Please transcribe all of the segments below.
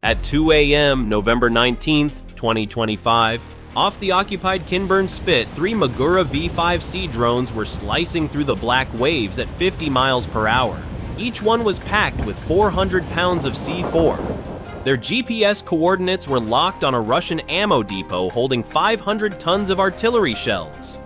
At 2 a.m., November 19th, 2025, off the occupied Kinburn Spit, 3 Magura V5 sea drones were slicing through the black waves at 50 miles per hour. Each one was packed with 400 pounds of C4. Their GPS coordinates were locked on a Russian ammo depot holding 500 tons of artillery shells.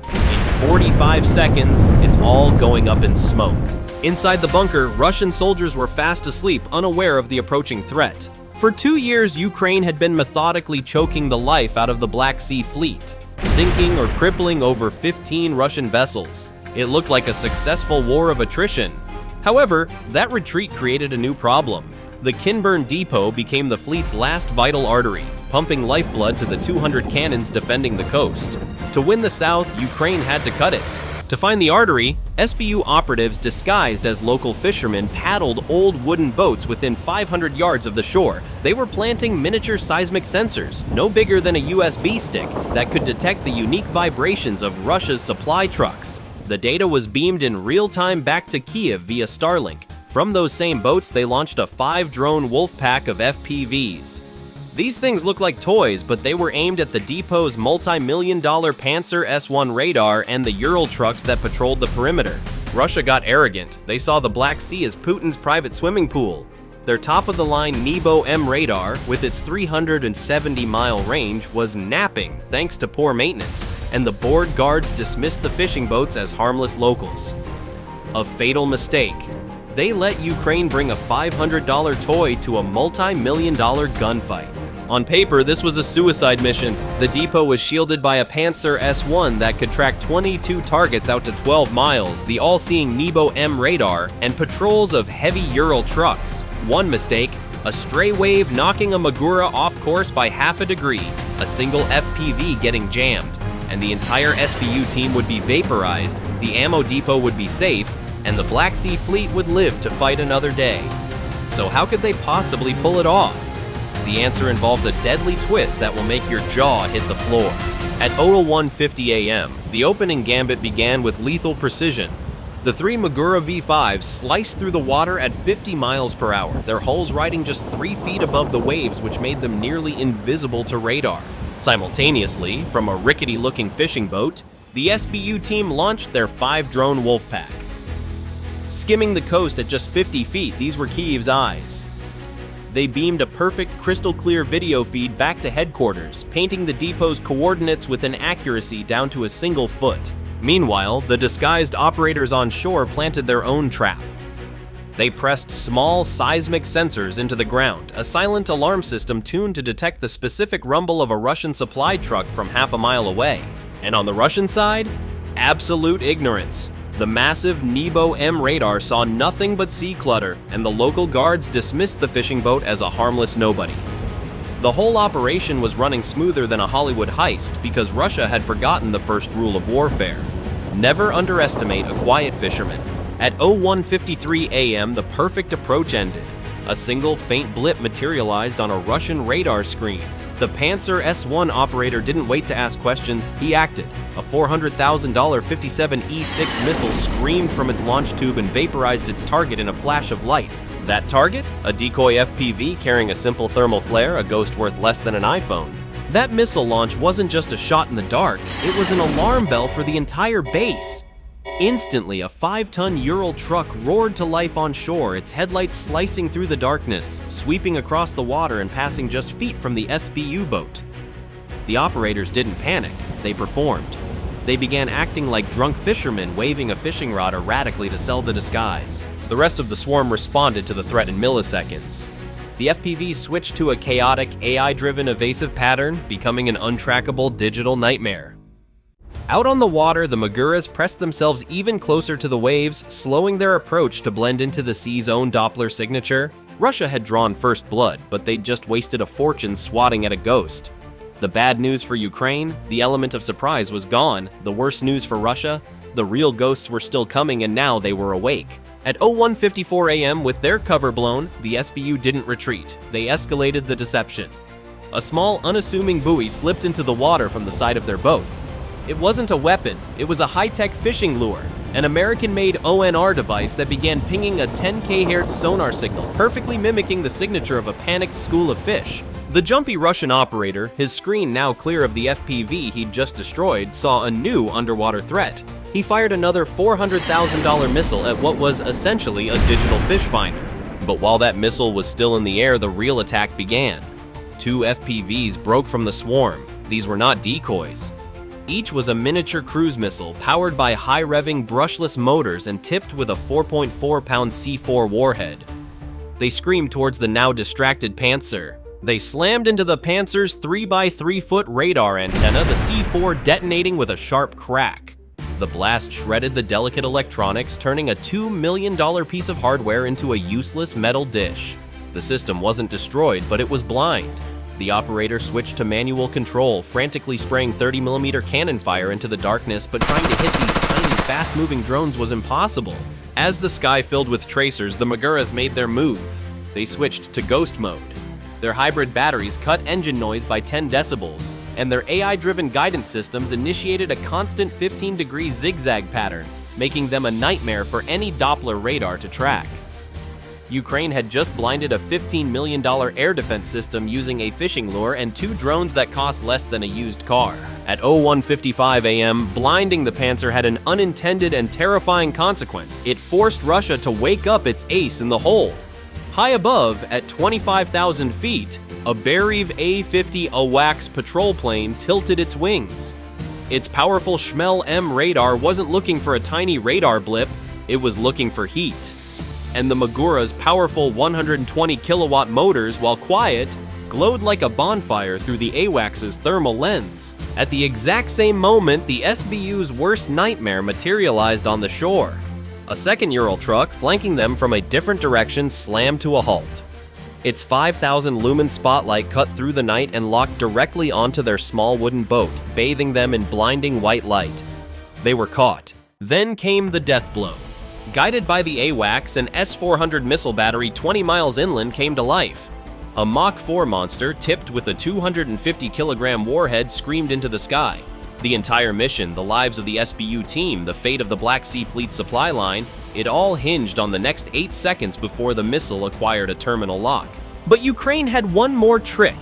In 45 seconds, it's all going up in smoke. Inside the bunker, Russian soldiers were fast asleep, unaware of the approaching threat. For 2 years, Ukraine had been methodically choking the life out of the Black Sea fleet, sinking or crippling over 15 Russian vessels. It looked like a successful war of attrition. However, that retreat created a new problem. The Kinburn depot became the fleet's last vital artery, pumping lifeblood to the 200 cannons defending the coast. To win the south, Ukraine had to cut it. To find the artery, SBU operatives disguised as local fishermen paddled old wooden boats within 500 yards of the shore. They were planting miniature seismic sensors, no bigger than a USB stick, that could detect the unique vibrations of Russia's supply trucks. The data was beamed in real time back to Kiev via Starlink. From those same boats, they launched a 5-drone wolf pack of FPVs. These things look like toys, but they were aimed at the depot's multi-million-dollar Panzer S1 radar and the Ural trucks that patrolled the perimeter. Russia got arrogant. They saw the Black Sea as Putin's private swimming pool. Their top-of-the-line Nebo M radar, with its 370-mile range, was napping thanks to poor maintenance, and the board guards dismissed the fishing boats as harmless locals. A fatal mistake. They let Ukraine bring a $500 toy to a multi-million-dollar gunfight. On paper, this was a suicide mission. The depot was shielded by a Panzer S1 that could track 22 targets out to 12 miles, the all-seeing Nebo M radar, and patrols of heavy Ural trucks. One mistake, a stray wave knocking a Magura off course by half a degree, a single FPV getting jammed, and the entire SBU team would be vaporized, the ammo depot would be safe, and the Black Sea fleet would live to fight another day. So how could they possibly pull it off? The answer involves a deadly twist that will make your jaw hit the floor. At 01:50 a.m., the opening gambit began with lethal precision. The 3 Magura V5s sliced through the water at 50 miles per hour, their hulls riding just 3 feet above the waves, which made them nearly invisible to radar. Simultaneously, from a rickety-looking fishing boat, the SBU team launched their 5-drone wolf pack. Skimming the coast at just 50 feet, these were Kiev's eyes. They beamed a perfect, crystal-clear video feed back to headquarters, painting the depot's coordinates with an accuracy down to a single foot. Meanwhile, the disguised operators on shore planted their own trap. They pressed small, seismic sensors into the ground, a silent alarm system tuned to detect the specific rumble of a Russian supply truck from half a mile away. And on the Russian side, absolute ignorance. The massive Nebo M radar saw nothing but sea clutter, and the local guards dismissed the fishing boat as a harmless nobody. The whole operation was running smoother than a Hollywood heist because Russia had forgotten the first rule of warfare. Never underestimate a quiet fisherman. At 01:53 a.m., the perfect approach ended. A single faint blip materialized on a Russian radar screen. The Panzer S1 operator didn't wait to ask questions, he acted. A $400,000 57E6 missile screamed from its launch tube and vaporized its target in a flash of light. That target? A decoy FPV carrying a simple thermal flare, a ghost worth less than an iPhone. That missile launch wasn't just a shot in the dark, it was an alarm bell for the entire base. Instantly, a 5-ton Ural truck roared to life on shore, its headlights slicing through the darkness, sweeping across the water and passing just feet from the SBU boat. The operators didn't panic, they performed. They began acting like drunk fishermen waving a fishing rod erratically to sell the disguise. The rest of the swarm responded to the threat in milliseconds. The FPV switched to a chaotic, AI-driven evasive pattern, becoming an untrackable digital nightmare. Out on the water, the Maguras pressed themselves even closer to the waves, slowing their approach to blend into the sea's own Doppler signature. Russia had drawn first blood, but they'd just wasted a fortune swatting at a ghost. The bad news for Ukraine, the element of surprise was gone. The worst news for Russia, the real ghosts were still coming and now they were awake. At 01:54 a.m., with their cover blown, the SBU didn't retreat. They escalated the deception. A small, unassuming buoy slipped into the water from the side of their boat. It wasn't a weapon, it was a high-tech fishing lure. an American-made ONR device that began pinging a 10 kHz sonar signal, perfectly mimicking the signature of a panicked school of fish. The jumpy Russian operator, his screen now clear of the FPV he'd just destroyed, saw a new underwater threat. He fired another $400,000 missile at what was essentially a digital fish finder. But while that missile was still in the air, the real attack began. 2 FPVs broke from the swarm. These were not decoys. Each was a miniature cruise missile powered by high-revving brushless motors and tipped with a 4.4-pound C4 warhead. They screamed towards the now distracted Panzer. They slammed into the Panzer's 3x3-foot radar antenna, the C4 detonating with a sharp crack. The blast shredded the delicate electronics, turning a $2 million piece of hardware into a useless metal dish. The system wasn't destroyed, but it was blind. The operator switched to manual control, frantically spraying 30mm cannon fire into the darkness, but trying to hit these tiny, fast-moving drones was impossible. As the sky filled with tracers, the Maguras made their move. They switched to ghost mode. Their hybrid batteries cut engine noise by 10 decibels, and their AI-driven guidance systems initiated a constant 15-degree zigzag pattern, making them a nightmare for any Doppler radar to track. Ukraine had just blinded a $15 million air defense system using a fishing lure and 2 drones that cost less than a used car. At 01:55 a.m., blinding the Panzer had an unintended and terrifying consequence. It forced Russia to wake up its ace in the hole. High above, at 25,000 feet, a Magura V5 AWACS patrol plane tilted its wings. Its powerful Schmel M radar wasn't looking for a tiny radar blip, it was looking for heat. And the Magura's powerful 120 kilowatt motors, while quiet, glowed like a bonfire through the AWACS's thermal lens. At the exact same moment, the SBU's worst nightmare materialized on the shore. A second Ural truck, flanking them from a different direction, slammed to a halt. Its 5,000 lumen spotlight cut through the night and locked directly onto their small wooden boat, bathing them in blinding white light. They were caught. Then came the death blow. Guided by the AWACS, an S-400 missile battery 20 miles inland came to life. A Mach 4 monster, tipped with a 250-kilogram warhead, screamed into the sky. The entire mission, the lives of the SBU team, the fate of the Black Sea Fleet supply line, it all hinged on the next 8 seconds before the missile acquired a terminal lock. But Ukraine had one more trick.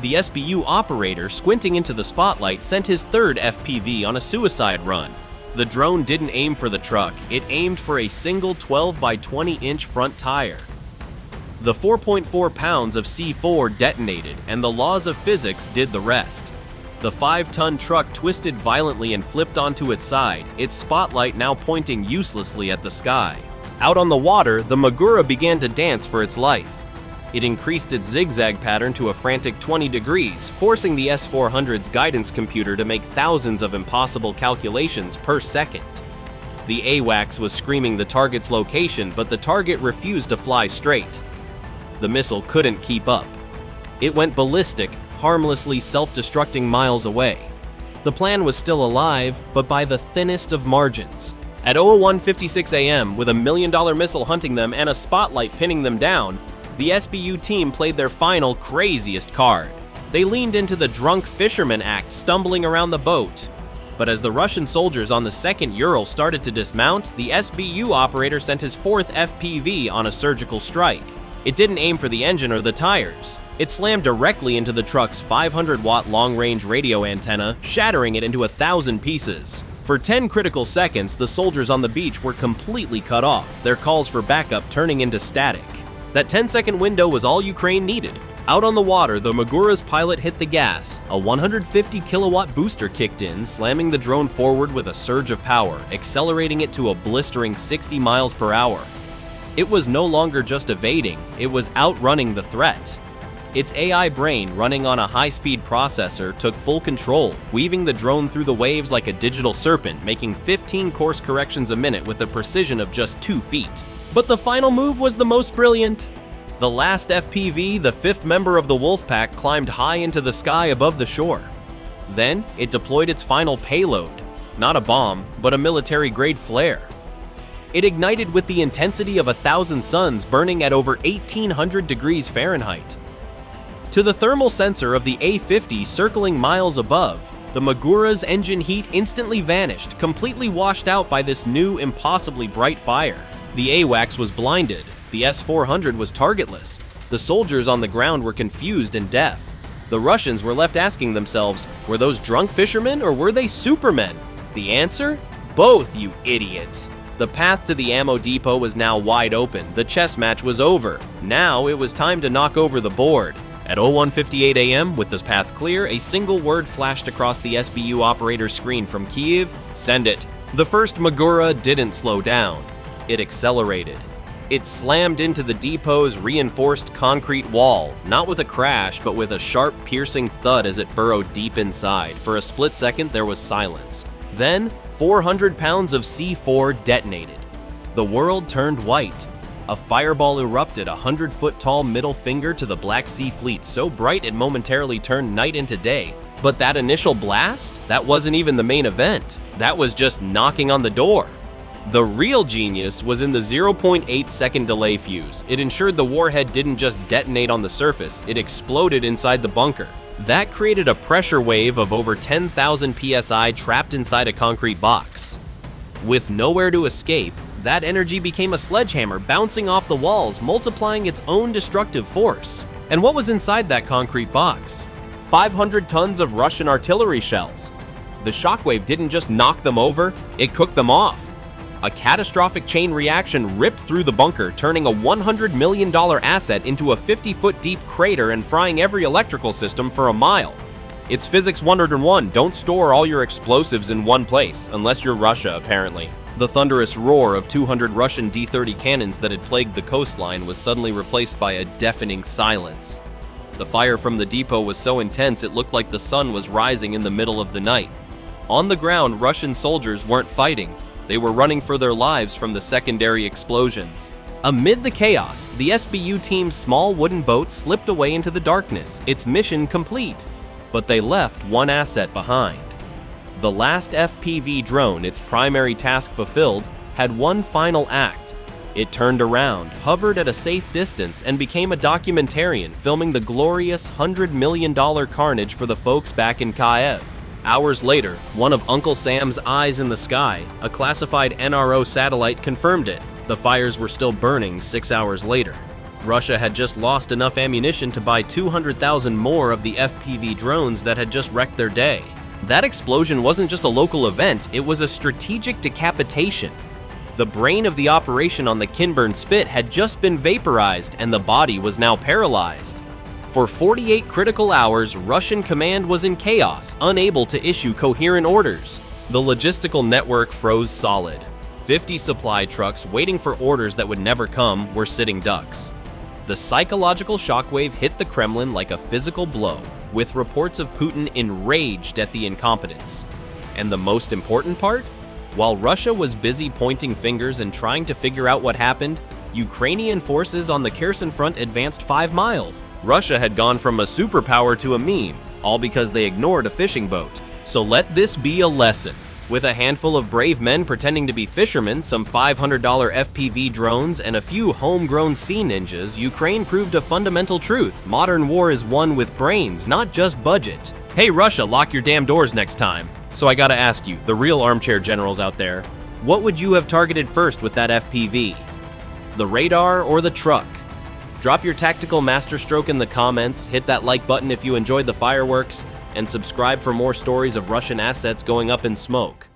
The SBU operator, squinting into the spotlight, sent his third FPV on a suicide run. The drone didn't aim for the truck, it aimed for a single 12 by 20-inch front tire. The 4.4 pounds of C4 detonated, and the laws of physics did the rest. The 5-ton truck twisted violently and flipped onto its side, its spotlight now pointing uselessly at the sky. Out on the water, the Magura began to dance for its life. It increased its zigzag pattern to a frantic 20 degrees, forcing the S-400's guidance computer to make thousands of impossible calculations per second. The AWACS was screaming the target's location, but the target refused to fly straight. The missile couldn't keep up. It went ballistic, harmlessly self-destructing miles away. The plan was still alive, but by the thinnest of margins. At 01:56 a.m., with a $1 million missile hunting them and a spotlight pinning them down, the SBU team played their final craziest card. They leaned into the drunk fisherman act, stumbling around the boat. But as the Russian soldiers on the second Ural started to dismount, the SBU operator sent his 4th FPV on a surgical strike. It didn't aim for the engine or the tires. It slammed directly into the truck's 500-watt long-range radio antenna, shattering it into 1,000 pieces. For 10 critical seconds, the soldiers on the beach were completely cut off, their calls for backup turning into static. That 10-second window was all Ukraine needed. Out on the water, the Magura's pilot hit the gas. A 150-kilowatt booster kicked in, slamming the drone forward with a surge of power, accelerating it to a blistering 60 miles per hour. It was no longer just evading, it was outrunning the threat. Its AI brain, running on a high-speed processor, took full control, weaving the drone through the waves like a digital serpent, making 15 course corrections a minute with a precision of just 2 feet. But the final move was the most brilliant. The last FPV, the 5th member of the Wolfpack, climbed high into the sky above the shore. Then, it deployed its final payload. Not a bomb, but a military-grade flare. It ignited with the intensity of 1,000 suns, burning at over 1,800 degrees Fahrenheit. To the thermal sensor of the A-50 circling miles above, The Magura's engine heat instantly vanished, completely washed out by this new, impossibly bright fire. The AWACS was blinded. The S-400 was targetless. The soldiers on the ground were confused and deaf. The Russians were left asking themselves, were those drunk fishermen or were they supermen? The answer? Both, you idiots! The path to the ammo depot was now wide open. The chess match was over. Now it was time to knock over the board. At 01:58 a.m., with this path clear, a single word flashed across the SBU operator's screen from Kiev: send it. The first Magura didn't slow down. It accelerated. It slammed into the depot's reinforced concrete wall, not with a crash, but with a sharp, piercing thud as it burrowed deep inside. For a split second, there was silence. Then, 400 pounds of C4 detonated. The world turned white. A fireball erupted, a 100-foot-tall middle finger to the Black Sea Fleet, so bright it momentarily turned night into day. But that initial blast? That wasn't even the main event. That was just knocking on the door. The real genius was in the 0.8-second delay fuse. It ensured the warhead didn't just detonate on the surface, it exploded inside the bunker. That created a pressure wave of over 10,000 psi trapped inside a concrete box. With nowhere to escape, that energy became a sledgehammer bouncing off the walls, multiplying its own destructive force. And what was inside that concrete box? 500 tons of Russian artillery shells. The shockwave didn't just knock them over, it cooked them off. A catastrophic chain reaction ripped through the bunker, turning a $100 million asset into a 50-foot deep crater and frying every electrical system for a mile. It's physics 101, don't store all your explosives in one place, unless you're Russia, apparently. The thunderous roar of 200 Russian D-30 cannons that had plagued the coastline was suddenly replaced by a deafening silence. The fire from the depot was so intense it looked like the sun was rising in the middle of the night. On the ground, Russian soldiers weren't fighting. They were running for their lives from the secondary explosions. Amid the chaos, the SBU team's small wooden boat slipped away into the darkness, its mission complete. But they left one asset behind. The last FPV drone, its primary task fulfilled, had one final act. It turned around, hovered at a safe distance, and became a documentarian filming the glorious $100 million carnage for the folks back in Kiev. Hours later, one of Uncle Sam's eyes in the sky, a classified NRO satellite, confirmed it. The fires were still burning 6 hours later. Russia had just lost enough ammunition to buy 200,000 more of the FPV drones that had just wrecked their day. That explosion wasn't just a local event, it was a strategic decapitation. The brain of the operation on the Kinburn Spit had just been vaporized, and the body was now paralyzed. For 48 critical hours, Russian command was in chaos, unable to issue coherent orders. The logistical network froze solid. 50 supply trucks waiting for orders that would never come were sitting ducks. The psychological shockwave hit the Kremlin like a physical blow, with reports of Putin enraged at the incompetence. And the most important part? While Russia was busy pointing fingers and trying to figure out what happened, Ukrainian forces on the Kherson front advanced 5 miles. Russia had gone from a superpower to a meme, all because they ignored a fishing boat. So let this be a lesson. With a handful of brave men pretending to be fishermen, some $500 FPV drones, and a few homegrown sea ninjas, Ukraine proved a fundamental truth. Modern war is won with brains, not just budget. Hey Russia, lock your damn doors next time. So I gotta ask you, the real armchair generals out there, what would you have targeted first with that FPV? The radar or the truck? Drop your tactical masterstroke in the comments, hit that like button if you enjoyed the fireworks, and subscribe for more stories of Russian assets going up in smoke.